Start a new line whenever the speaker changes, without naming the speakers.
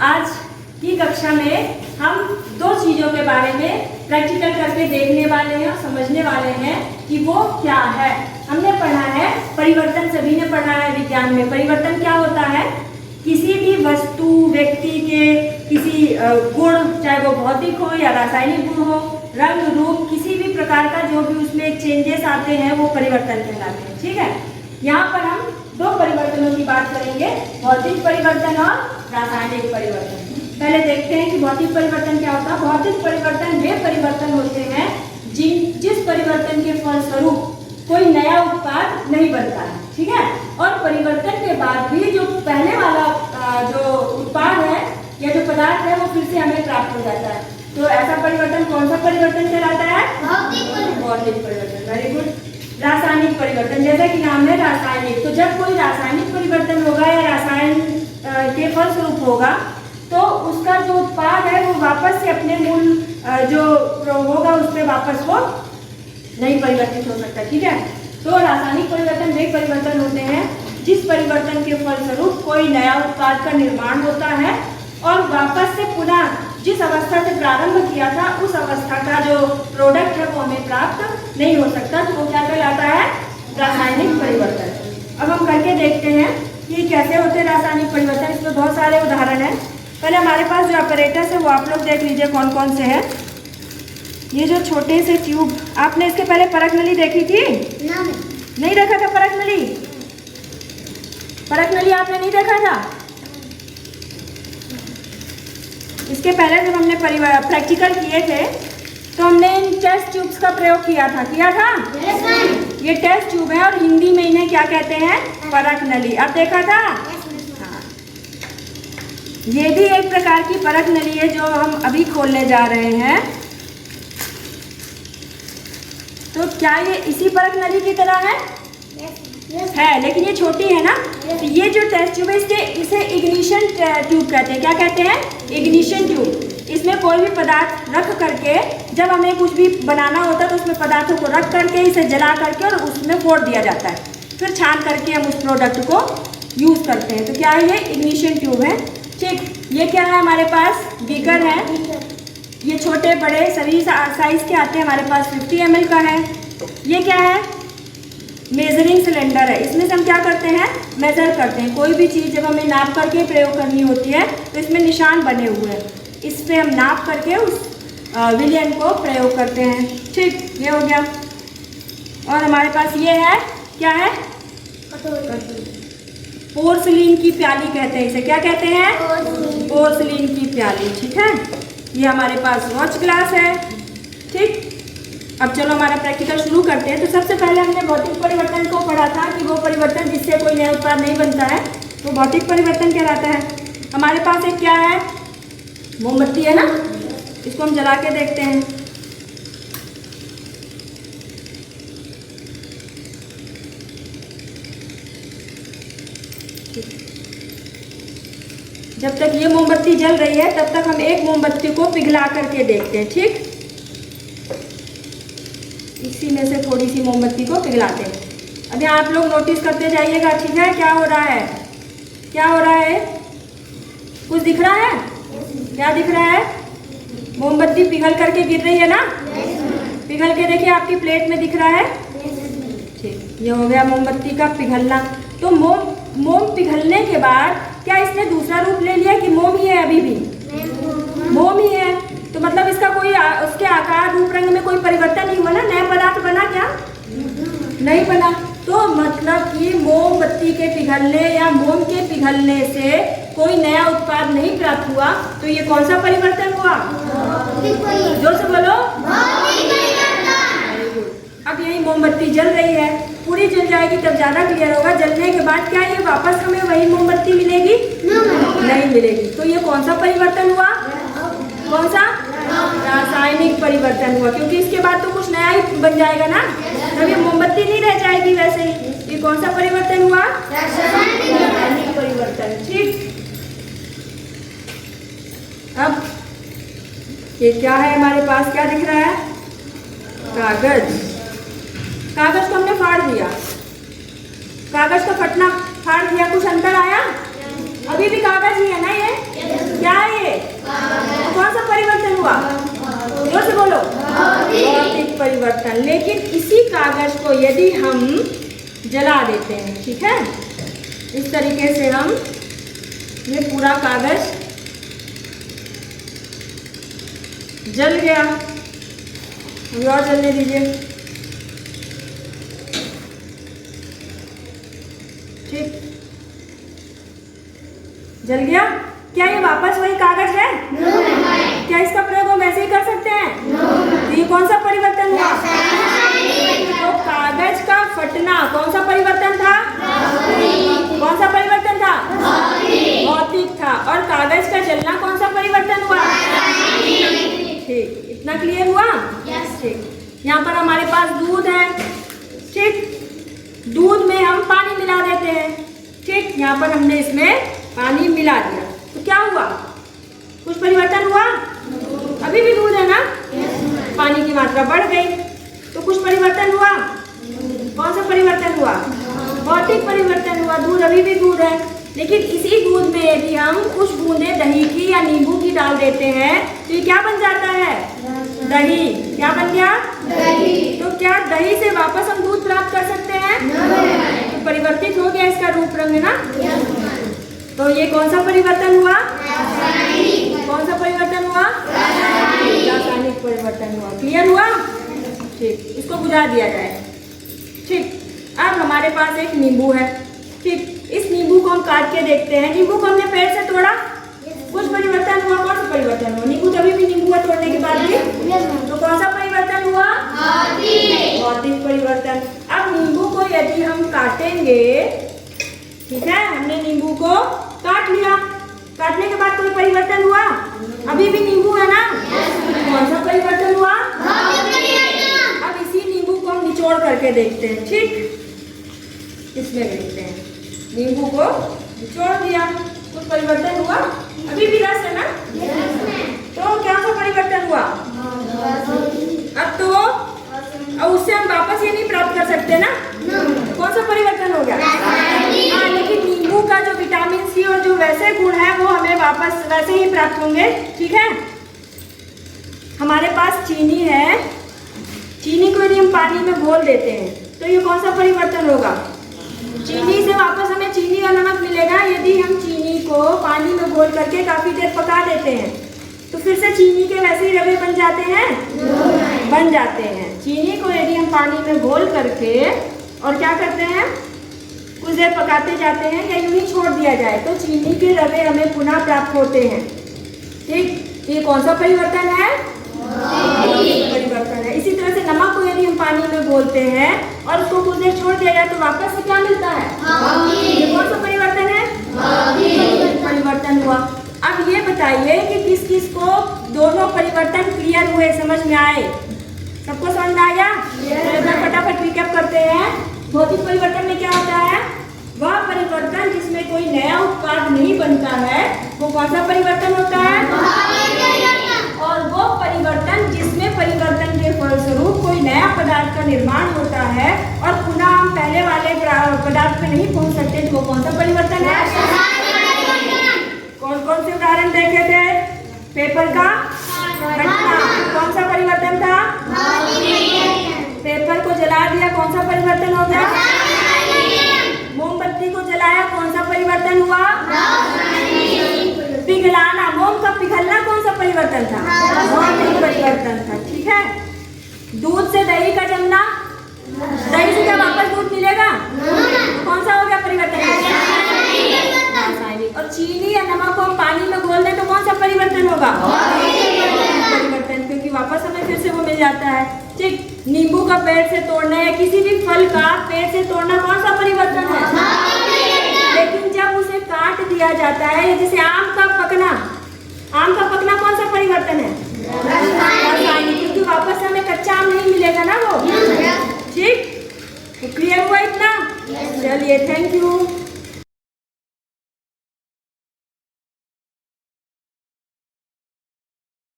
आज की कक्षा में हम दो चीज़ों के बारे में प्रैक्टिकल करके देखने वाले हैं और समझने वाले हैं कि वो क्या है। हमने पढ़ा है परिवर्तन, सभी ने पढ़ा है विज्ञान में। परिवर्तन क्या होता है? किसी भी वस्तु, व्यक्ति के किसी गुण, चाहे वो भौतिक हो या रासायनिक गुण हो, रंग रूप, किसी भी प्रकार का जो भी उसमें चेंजेस आते हैं वो परिवर्तन कहलाते हैं। ठीक है, यहाँ पर हम दो परिवर्तनों की बात करेंगे, भौतिक परिवर्तन और रासायनिक परिवर्तन। पहले देखते हैं कि भौतिक परिवर्तन क्या होता है। भौतिक परिवर्तन वे परिवर्तन होते हैं जिस परिवर्तन के फलस्वरूप कोई नया उत्पाद नहीं बनता है। ठीक है, और परिवर्तन के बाद भी जो पहले वाला जो उत्पाद है या जो पदार्थ है वो फिर से हमें प्राप्त हो जाता है। तो ऐसा परिवर्तन कौन सा परिवर्तन कहलाता है? भौतिक परिवर्तन। Very good. रासायनिक परिवर्तन, जैसा कि नाम है रासायनिक, तो जब कोई रासायनिक परिवर्तन होगा या रसायन के फलस्वरूप होगा तो उसका जो उत्पाद है वो वापस से अपने मूल जो होगा उसमें वापस वो नहीं परिवर्तित हो सकता। ठीक है, तो रासायनिक परिवर्तन वे परिवर्तन होते हैं जिस परिवर्तन के फलस्वरूप कोई नया उत्पाद का निर्माण होता है और वापस से पुनः जिस अवस्था से प्रारंभ किया था उस अवस्था का जो प्रोडक्ट है वो हमें प्राप्त नहीं हो सकता। तो वो क्या कहलाता है? रासायनिक परिवर्तन। अब हम करके देखते हैं कि कैसे होते हैं रासायनिक परिवर्तन। इसमें बहुत सारे उदाहरण हैं। पहले हमारे पास जो अपरेटस है वो आप लोग देख लीजिए कौन कौन से हैं। ये जो छोटे से ट्यूब, आपने इसके पहले परख नली देखी थी? नहीं देखा था परख नली? परख नली आपने नहीं देखा था? इसके पहले जब हमने प्रैक्टिकल किए थे तो हमने इन टेस्ट ट्यूब्स का प्रयोग किया था। Yes, ये टेस्ट ट्यूब है और हिंदी में इन्हें क्या कहते हैं? परख नली। अब देखा था? हाँ, ये भी एक प्रकार की परख नली है जो हम अभी खोलने जा रहे हैं। तो क्या ये इसी परख नली की तरह है? है, लेकिन ये छोटी है ना। तो ये जो टेस्ट ट्यूब है इसे इग्निशन ट्यूब कहते हैं। क्या कहते हैं? Ignition tube. इसमें कोई भी पदार्थ रख करके जब हमें कुछ भी बनाना होता है तो उसमें पदार्थों को रख करके इसे जला करके और उसमें फोड़ दिया जाता है, फिर छान करके हम उस प्रोडक्ट को यूज़ करते हैं। तो क्या है? ये इग्निशन ट्यूब है। ठीक, ये क्या है? हमारे पास बीकर है। ये छोटे बड़े सभी साइज़ के आते हैं। हमारे पास 50 ml का है। ये क्या है? मेजरिंग सिलेंडर है। इसमें से हम क्या करते हैं? मेजर करते हैं। कोई भी चीज़ जब हमें नाप करके प्रयोग करनी होती है तो इसमें निशान बने हुए हैं, इस पे हम नाप करके उस विलयन को प्रयोग करते हैं। ठीक, ये हो गया। और हमारे पास ये है, क्या है? पोर्सिलीन की प्याली कहते हैं इसे। क्या कहते हैं? पोर्सिलीन की प्याली। ठीक है, ये हमारे पास वॉच ग्लास है। ठीक, अब चलो हमारा प्रैक्टिकल शुरू करते हैं। तो सबसे पहले हमने भौतिक परिवर्तन को पढ़ा था कि वो परिवर्तन जिससे कोई नया उत्पाद नहीं बनता है तो भौतिक परिवर्तन कहलाता है। हमारे पास एक क्या है? मोमबत्ती है ना, इसको हम जला के देखते हैं। जब तक ये मोमबत्ती जल रही है तब तक हम एक मोमबत्ती को पिघला करके देखते हैं। ठीक, इसी में से थोड़ी सी मोमबत्ती को पिघलाते हैं। अब यहाँ आप लोग नोटिस करते जाइएगा। ठीक है, क्या हो रहा है? क्या हो रहा है? कुछ दिख रहा है? क्या दिख रहा है? मोमबत्ती पिघल करके गिर रही है ना। पिघल के देखिए आपकी प्लेट में दिख रहा है। ठीक, ये हो गया मोमबत्ती का पिघलना। तो मोम पिघलने के बाद क्या इसने दूसरा रूप ले लिया कि मोम ही है? अभी भी मोम ही है। तो मतलब इसका कोई उसके आकार, रूप, रंग में कोई परिवर्तन नहीं हुआ ना। नया पदार्थ बना क्या? नहीं बना। तो मतलब कि मोमबत्ती के पिघलने या मोम के पिघलने से कोई नया उत्पाद नहीं प्राप्त हुआ। तो ये कौन सा परिवर्तन हुआ? जोर से बोलो। अब यही मोमबत्ती जल रही है, पूरी जल जाएगी तब ज़्यादा क्लियर होगा। जलने के बाद क्या ये वापस हमें वही मोमबत्ती मिलेगी? नहीं मिलेगी। तो ये कौन सा परिवर्तन हुआ? कौन सा? रासायनिक परिवर्तन हुआ, क्योंकि इसके बाद तो कुछ नया ही बन जाएगा ना। तब ये मोमबत्ती नहीं रह जाएगी वैसे ही। ये कौन सा परिवर्तन हुआ? रासायनिक परिवर्तन। ठीक, अब ये क्या है? हमारे पास क्या दिख रहा है? कागज। कागज को हमने फाड़ दिया, कागज का फटना फाड़ दिया, कुछ अंतर आया? अभी भी कागज ही है ना। ये क्या लेकिन इसी कागज को यदि हम जला देते हैं, ठीक है, इस तरीके से हम ये पूरा कागज जल गया, अभी और जलने दीजिए, ठीक, जल गया। क्या ये वापस वही कागज है? क्या इसका प्रयोग हम ऐसे ही कर सकते हैं? तो ये कौन सा परिवर्तन हुआ? तो कागज का फटना कौन सा परिवर्तन था? कौन सा परिवर्तन था? भौतिक था। और कागज का जलना कौन सा परिवर्तन हुआ? ठीक, इतना क्लियर हुआ? ठीक, यहाँ पर हमारे पास दूध है, ठीक, दूध में हम पानी मिला देते हैं, ठीक, यहाँ पर हमने इसमें पानी मिला दिया, तो क्या हुआ? कुछ परिवर्तन हुआ? अभी भी दूध है ना, पानी की मात्रा बढ़ गई, तो कुछ परिवर्तन हुआ। कौन सा परिवर्तन हुआ? भौतिक परिवर्तन हुआ। दूध अभी भी दूध है, लेकिन इसी दूध में यदि हम कुछ बूंदे दही की या नींबू की डाल देते हैं तो ये क्या बन जाता है? दही। क्या बन गया? दही। तो क्या दही से वापस हम दूध प्राप्त कर सकते हैं? तो परिवर्तित हो गया इसका रूप रंग ना। तो ये कौन सा परिवर्तन हुआ? कौन सा परिवर्तन हुआ? रासायनिक परिवर्तन हुआ। क्लियर हुआ? ठीक, इसको बुझा दिया जाए। ठीक, अब हमारे पास एक नींबू है, ठीक, इस नींबू को हम काट के देखते हैं। नींबू को हमने पेड़ से तोड़ा, कुछ परिवर्तन हुआ। कौन सा परिवर्तन हुआ? नींबू तभी भी नींबू है तोड़ने के बाद भी, तो कौन सा परिवर्तन हुआ? भौतिक परिवर्तन। अब नींबू को यदि हम काटेंगे, ठीक है, हमने नींबू को काट लिया, काटने के बाद कोई परिवर्तन हुआ? अभी भी नींबू है ना, कौन सा परिवर्तन हुआ? अब इसी नींबू को हम निचोड़ करके देखते हैं, ठीक, इसमें देखते हैं, नींबू को निचोड़ दिया, कुछ परिवर्तन हुआ? अभी भी रस है ना, तो क्या सा परिवर्तन हुआ? अब तो अब उससे हम वापस ये नहीं प्राप्त कर सकते ना, कौन सा परिवर्तन हो गया? हाँ, लेकिन नींबू का जो विटामिन सी और जो वैसे गुण है वो हमें वापस वैसे ही प्राप्त होंगे, ठीक है। हमारे पास चीनी है, चीनी को यदि हम पानी में घोल देते हैं तो ये कौन सा परिवर्तन होगा? चीनी से वापस हमें चीनी का नमक मिलेगा। यदि हम चीनी को पानी में घोल करके काफी देर पका देते हैं तो फिर से चीनी के वैसे ही रवे बन जाते हैं, बन जाते हैं। चीनी को यदि हम पानी में घोल करके और क्या करते हैं, कुछ देर पकाते जाते हैं या यूं ही छोड़ दिया जाए तो चीनी के रवे हमें पुनः प्राप्त होते हैं, ठीक। ये कौन सा परिवर्तन है? परिवर्तन है। इसी तरह से नमक को यदि हम पानी में घोलते हैं और उसको कुछ देर छोड़ दिया जाए तो वापस से क्या मिलता है? ये कौन सा परिवर्तन है? परिवर्तन हुआ। अब ये बताइए कि किस किस को दोनों परिवर्तन क्लियर हुए, समझ में आए? सबको समझ में आया? फटाफट रिकैप करते हैं। भौतिक परिवर्तन में क्या होता है? वह परिवर्तन जिसमें कोई नया उत्पाद नहीं बनता है वो कौन सा परिवर्तन होता है? और वो परिवर्तन जिसमें परिवर्तन के फलस्वरूप कोई नया पदार्थ का निर्माण होता है और पुनः हम पहले वाले पदार्थ पे नहीं पहुंच सकते तो वो कौन सा परिवर्तन है? कौन कौन से उदाहरण देखे थे? पेपर का घटना कौन सा परिवर्तन था? पेपर को जला दिया, कौन सा परिवर्तन हो गया? मोमबत्ती को जलाया, कौन सा परिवर्तन हुआ? पिघलाना, मोम का पिघलना कौन सा परिवर्तन था? भौतिक परिवर्तन था, ठीक है। दूध से दही का जमना, दही से क्या वापस दूध मिलेगा? कौन सा हो गया परिवर्तन? रासायनिक। और चीनी या नमक को हम पानी में घोल दें तो कौन सा परिवर्तन होगा? परिवर्तन, क्योंकि वापस हमें फिर से वो मिल जाता है, ठीक। नींबू का पेड़ से तोड़ना या किसी भी फल का पेड़ से तोड़ना कौन सा परिवर्तन है? लेकिन जब उसे काट दिया जाता है, जैसे आम का पकना, आम का पकना कौन सा परिवर्तन है? रासायनिक, क्योंकि वापस हमें कच्चा आम नहीं मिलेगा ना वो, ठीक। तो क्लियर हुआ इतना? चलिए, थैंक यू।